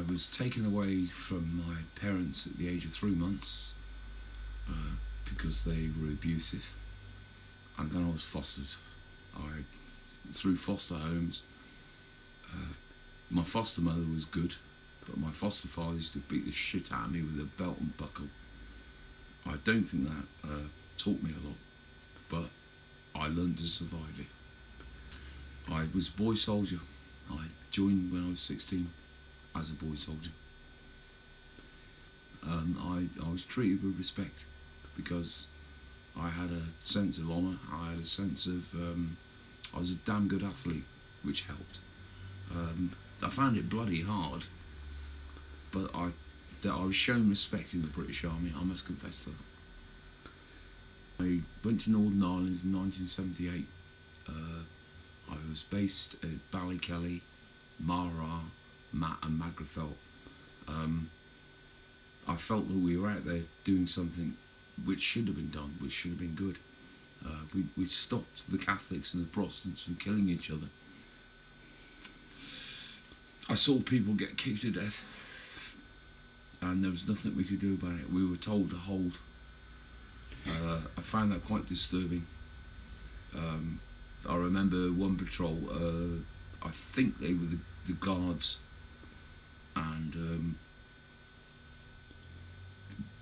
I was taken away from my parents at the age of 3 months because they were abusive, and then I was fostered. Through foster homes. My foster mother was good, but my foster father used to beat the shit out of me with a belt and buckle. I don't think that taught me a lot, but I learned to survive it. I was a boy soldier. I joined when I was 16 as a boy soldier. I was treated with respect because I had a sense of honour. I had a sense of I was a damn good athlete, which helped. I found it bloody hard, but I was shown respect in the British Army. I must confess to that. I went to Northern Ireland in 1978. I was based at Ballykelly, Mara, and Magherafelt. I felt that we were out there doing something which should have been done, which should have been good. We stopped the Catholics and the Protestants from killing each other. I saw people get kicked to death, and there was nothing we could do about it. We were told to hold. I found that quite disturbing. I remember one patrol, I think they were the guards, and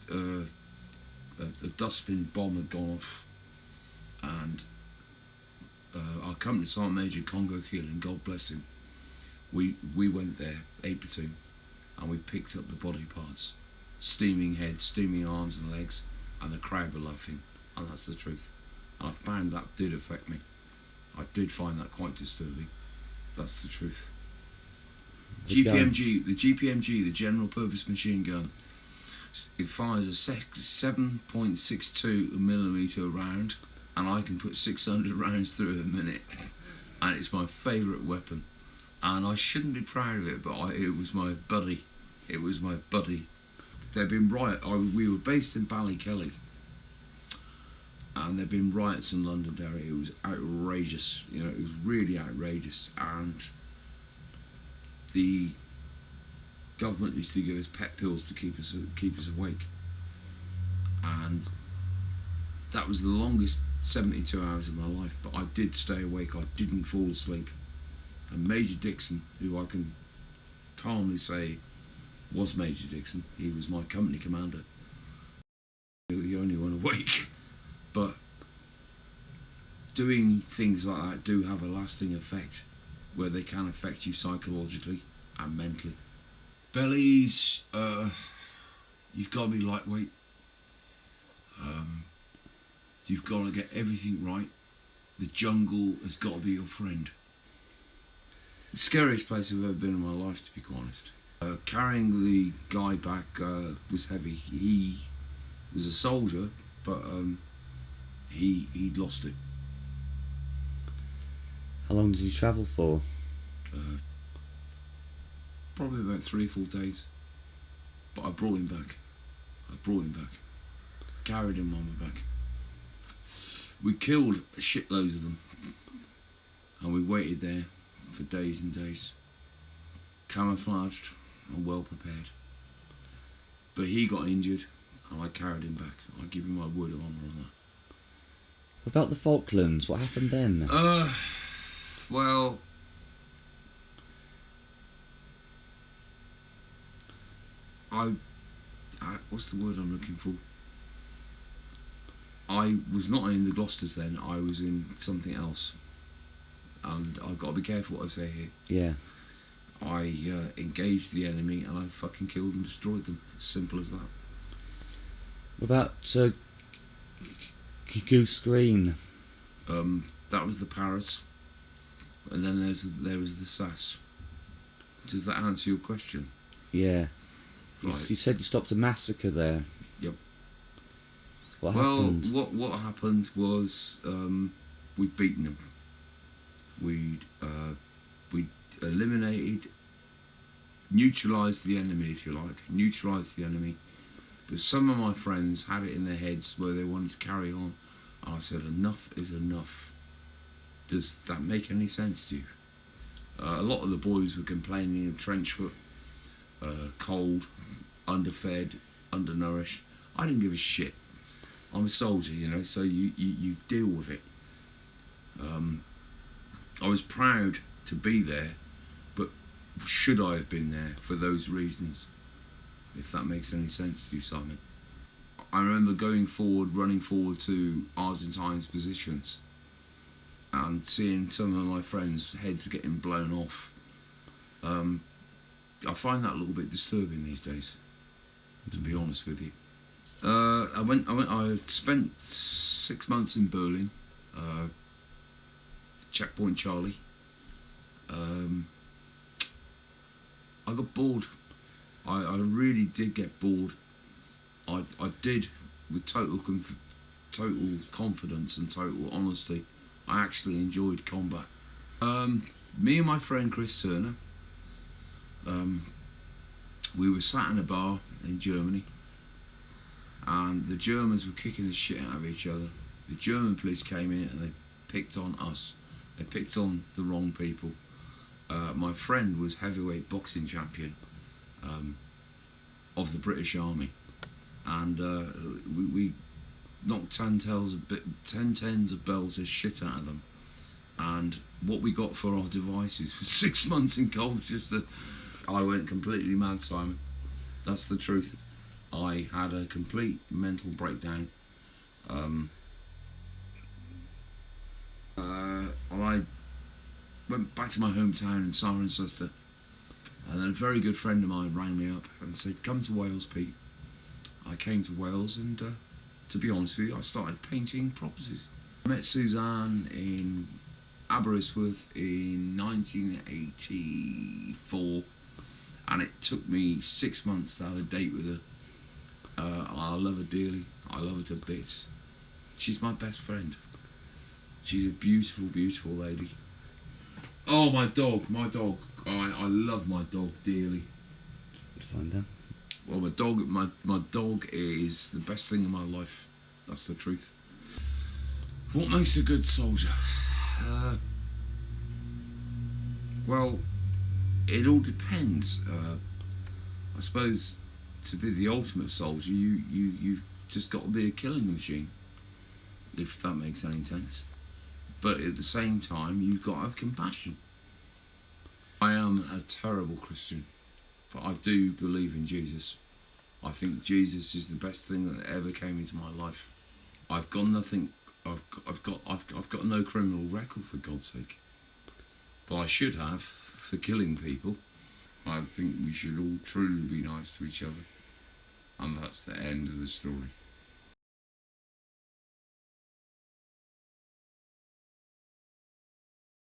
a dustbin bomb had gone off, and our company sergeant major Congo Keeling, God bless him, we went there, 8 platoon, and we picked up the body parts, steaming heads, steaming arms and legs, and the crowd were laughing, and that's the truth. And I found that did affect me. I did find that quite disturbing. That's the truth. The GPMG, the General Purpose Machine Gun, it fires a 7.62mm round, and I can put 600 rounds through in a minute, and it's my favourite weapon. And I shouldn't be proud of it, but it was my buddy. It was my buddy. There'd been we were based in Ballykelly, and there'd been riots in Londonderry. It was outrageous, you know, it was really outrageous, and the government used to give us pet pills to keep us awake, and that was the longest 72 hours of my life, but I did stay awake. I didn't fall asleep. And Major Dixon, who I can calmly say was Major Dixon, he was my company commander, the only one awake. But doing things like that do have a lasting effect, where they can affect you psychologically and mentally. Bellies, you've got to be lightweight. You've got to get everything right. The jungle has got to be your friend. The scariest place I've ever been in my life, to be quite honest. Carrying the guy back was heavy. He was a soldier, but he'd lost it. How long did you travel for? Probably about 3 or 4 days. But I brought him back. Carried him on my back. We killed shitloads of them, and we waited there for days and days, camouflaged and well prepared. But he got injured, and I carried him back. I give him my word of honour on that. What about the Falklands? What happened then? Well, I what's the word I'm looking for? I was not in the Gloucesters then. I was in something else, and I've got to be careful what I say here. Yeah. I engaged the enemy, and I fucking killed and destroyed them. As simple as that. What about Goose Green? That was the Paris, and then there was the SAS. Does that answer your question? Yeah. Right. You said you stopped a massacre there. Yep. What happened? What happened was we'd beaten them. We'd eliminated, neutralised the enemy, if you like, neutralised the enemy. But some of my friends had it in their heads where they wanted to carry on, and I said, enough is enough. Does that make any sense to you? A lot of the boys were complaining of trench foot, cold, underfed, undernourished. I didn't give a shit. I'm a soldier, you know, so you deal with it. I was proud to be there, but should I have been there for those reasons? If that makes any sense to you, Simon. I remember going forward, running forward to Argentine's positions and seeing some of my friends' heads getting blown off. I find that a little bit disturbing these days, to be honest with you. I spent 6 months in Berlin, Checkpoint Charlie. I got bored. I really did get bored. I did, with total confidence and total honesty. I actually enjoyed combat. Me and my friend Chris Turner, we were sat in a bar in Germany, and the Germans were kicking the shit out of each other. The German police came in and they picked on us. They picked on the wrong people. My friend was heavyweight boxing champion of the British Army, and we knocked 10 tens of bells of shit out of them. And what we got for our devices for 6 months in Colchester, I went completely mad, Simon. That's the truth. I had a complete mental breakdown. I went back to my hometown in Cirencester, and then a very good friend of mine rang me up and said, "Come to Wales, Pete." I came to Wales, and to be honest with you, I started painting properties. I met Suzanne in Aberystwyth in 1984, and it took me 6 months to have a date with her. I love her dearly. I love her to bits. She's my best friend. She's a beautiful, beautiful lady. Oh, my dog. I love my dog dearly. Good find them. Well, my dog is the best thing in my life. That's the truth. What makes a good soldier? Well, it all depends. I suppose to be the ultimate soldier, you've just got to be a killing machine, if that makes any sense. But at the same time, you've got to have compassion. I am a terrible Christian, but I do believe in Jesus. I think Jesus is the best thing that ever came into my life. I've got nothing. I've got no criminal record, for God's sake. But I should have for killing people. I think we should all truly be nice to each other, and that's the end of the story.